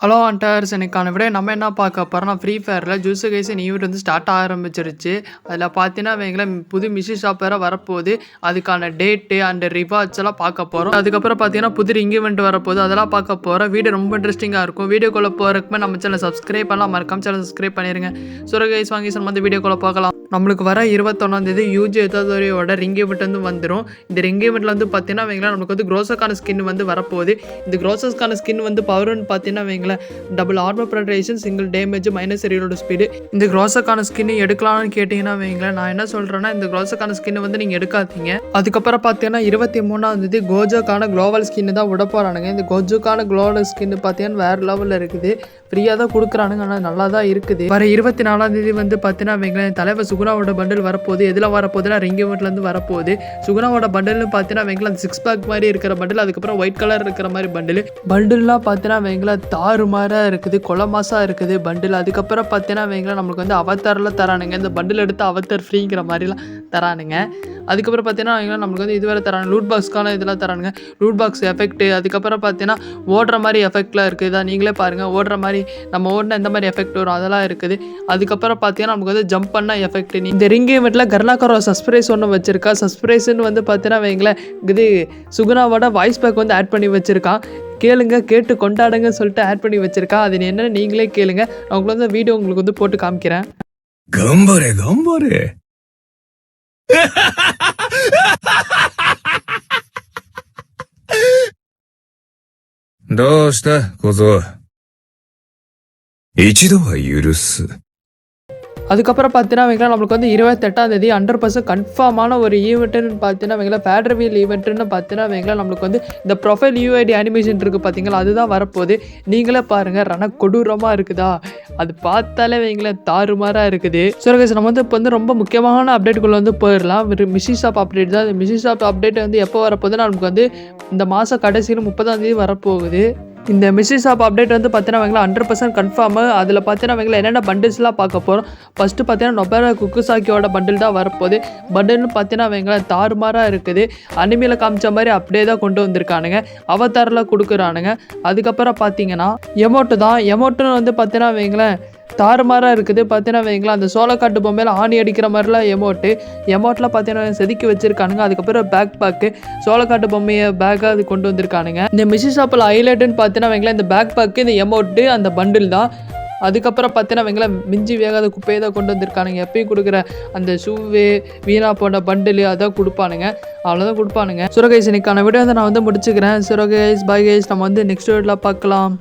Hello அண்டர்ஸ் இன்னைக்கான விட நம்ம என்ன பார்க்க போகிறோம்னா ஃப்ரீ ஃபயரில் ஜூஸு கைஸன் ஈவெண்ட் வந்து ஸ்டார்ட் ஆரம்பிச்சிருச்சு. அதில் பார்த்தீங்கன்னா வைங்களேன் புது மிஷி ஷாப் வேறு வரப்போகுது. அதுக்கான டேட்டு அண்ட் ரிவார்ட்ஸ் எல்லாம் பார்க்க போகிறோம். அதுக்கப்புறம் பார்த்தீங்கன்னா புது ரிங் ஈவெண்ட் வரப்போகுது, அதெல்லாம் பார்க்க போகிறோம். வீடியோ ரொம்ப இன்ட்ரெஸ்டிங்காக இருக்கும். வீடியோக்குள்ளே போகிறதுக்குமே நம்ம சேனல் சப்ஸ்கிரைப் பண்ணலாம், மறக்காம சேனல் சப்ஸ்கிரைப் பண்ணிடுங்க. ஸோ கைஸ் வாங்கி வந்து வீடியோக்குள்ளே பார்க்கலாம். நம்மளுக்கு வர 21 யூஜி எத்தாதோரியோட ரிங் ஈவெண்ட் வந்து வந்துடும். இந்த ரிங் ஈவெண்ட்டில் வந்து பார்த்தீங்கன்னா வைங்களேன் நம்மளுக்கு வந்து க்ரோஸக்கான ஸ்கின் வந்து வரப்போகுது. இந்த க்ரோஸஸ்க்கான ஸ்கின் வந்து பவர்னு பார்த்தீங்கன்னா வைங்களேன் double armour penetration, single damage, minus reload speed. இந்த க்ரோஸக்கான ஸ்கின் எடுக்கலாம்னு கேட்டிங்கன்னா வைங்களேன், நான் என்ன சொல்கிறேன்னா இந்த க்ரோஸக்கான ஸ்கின் வந்து நீங்கள் எடுக்காதீங்க. அதுக்கப்புறம் பார்த்தீங்கன்னா 23 கோஜோக்கான குளோவல் ஸ்கின் தான் விட போகிறானுங்க. இந்த கோஜோக்கான குளோவல் ஸ்கின் பார்த்தீங்கன்னா வேறு லெவலில் இருக்குது. ஃப்ரீயாக தான் கொடுக்குறானுங்க, ஆனால் நல்லா தான் இருக்குது. வர 24 வந்து பார்த்தீங்கன்னா வைங்களேன் தலைவர் சுகுணாவோட பண்டில் வரப்போகுது. எதில் வரப்போகுதுன்னா ரிங் ஈவெண்ட்லேருந்து வரப்போகுது. சுகுணாவோட பண்டில்னு பார்த்தீங்கன்னா வைங்களேன் 6 பேக் மாதிரி இருக்கிற பண்டில், அதுக்கப்புறம் ஒயிட் கலர் இருக்கிற மாதிரி பண்டில்லாம் பார்த்தீங்கன்னா வைங்களேன் தாறுமாறாக இருக்குது, கொலமாசாக இருக்குது பண்டில். அதுக்கப்புறம் பார்த்தீங்கன்னா வைங்களேன் நம்மளுக்கு வந்து அவத்தாரில் தரானுங்க. இந்த பண்டில் எடுத்து அவத்தார் ஃப்ரீங்கிற மாதிரிலாம் தரானுங்க. அதுக்கப்புறம் பார்த்தீங்கன்னா வைங்களேன் நம்மளுக்கு வந்து இது வேறு தராங்க, லூட் பாக்ஸ்க்கான இதெல்லாம் தரானுங்க, லூட் பாக்ஸ் எஃபெக்ட். அதுக்கப்புறம் பார்த்தீங்கன்னா ஓடுற மாதிரி எஃபெக்ட்லாம் இருக்குது. தான் நீங்களே பாருங்கள், ஓடுற மாதிரி நம்ம ஓடினா எந்த மாதிரி எஃபெக்ட் வரும் அதெல்லாம் இருக்குது. அதுக்கப்புறம் பார்த்தீங்கன்னா நமக்கு வந்து ஜம்ப் பண்ண எஃபெக்ட். இந்த ரிங் ஈவெண்ட்டில் கர்நாக்கரோ சஸ்பிரைஸ் ஒன்று வச்சிருக்கா. சஸ்பிரைஸ்ன்னு வந்து பார்த்தீங்கன்னா வைங்களேன் இது சுகுணாவோட வாய்ஸ் பேக் வந்து ஆட் பண்ணி வச்சிருக்கான். கேளுங்க, கேட்டு கொண்டாடுங்க சொல்லிட்டு ஆட் பண்ணி வச்சிருக்கா. அது என்னன்னு நீங்களே கேளுங்க. நான் வந்து வீடியோ உங்களுக்கு வந்து போட்டு காமிக்கிறேன். கம்பரே கம்பரேどうした小僧。一度は許す。அதுக்கப்புறம் பார்த்தீங்கன்னா வைங்களா நம்மளுக்கு வந்து 28 100% கன்ஃபார்மான ஒரு ஈவெண்ட்டுன்னு பார்த்தீங்கன்னா வைங்களா ஃபேட்ரிவீல் ஈவெண்ட்டுன்னு பார்த்தீங்கன்னா வைங்களா நம்மளுக்கு வந்து இந்த ப்ரொஃபைல் யூஐடி அனிமேஷன் இருக்குது பார்த்தீங்களா, அதுதான் வரப்போகுது. நீங்களே பாருங்கள், ரண கொடூரமாக இருக்குதா, அது பார்த்தாலே வைங்களேன் தாறுமாறாக இருக்குது. ஸோ நம்ம வந்து இப்போ வந்து ரொம்ப முக்கியமான அப்டேட்டுக்குள்ளே வந்து போயிடலாம். மிஷி ஷாப் அப்டேட் தான். மிஷி ஷாப் அப்டேட் வந்து எப்போ வரப்போகுதுன்னா நமக்கு வந்து இந்த மாதம் கடைசியில் 30 வரப்போகுது. இந்த மிஷி ஷாப் அப்டேட் வந்து பார்த்தீங்கன்னா 100% கன்ஃபார்மு. அதில் பார்த்தீங்கன்னா என்னென்ன பண்டில்ஸ்லாம் பார்க்க போகிறோம். ஃபஸ்ட்டு பார்த்தீங்கன்னா நொபேரா குக்குசாக்கியோட பண்டில் தான் வரப்போகுது. பண்டில்னு பார்த்தீங்கன்னா தாறுமாறாக இருக்குது. அனிமையில் காமிச்ச மாதிரி அப்படியே தான் கொண்டு வந்திருக்கானுங்க, அவதாரில் கொடுக்குறானுங்க. அதுக்கப்புறம் பார்த்தீங்கன்னா எமோட்டுன்னு வந்து பார்த்தீங்கன்னா தாறுமாறாக இருக்குது. பார்த்தீங்கன்னா வைங்களா அந்த சோளக்காட்டு பொம்மையில் ஆணி அடிக்கிற மாதிரிலாம் எமோட்டில் பார்த்தீங்கன்னா செதுக்கி வச்சுருக்கானுங்க. அதுக்கப்புறம் பேக்கு சோளக்காட்டு பொம்மையை பேக்காக அது கொண்டு வந்திருக்கானுங்க. இந்த மிஷி ஷாப்பில் ஹைலைட்டுன்னு பார்த்தீங்கன்னா வைங்களா இந்த பேக்கு, இந்த எமோட்டு, அந்த பண்டில் தான். அதுக்கப்புறம் பார்த்தீங்கன்னா வைங்களா மிஞ்சி வேகாத குப்பையை தான் கொண்டு வந்திருக்கானுங்க. எப்பயும் கொடுக்குற அந்த ஷூவு வீணா போன பண்டில் அதான் கொடுப்பானுங்க, அவ்வளோதான் கொடுப்பானுங்க. சுரகைஸ் இன்னைக்கான வீடியோ வந்து நான் வந்து முடிச்சுக்கிறேன். சுரகைஸ் பாய் கைஸ், நம்ம வந்து நெக்ஸ்ட் வீடியோவில் பார்க்கலாம்.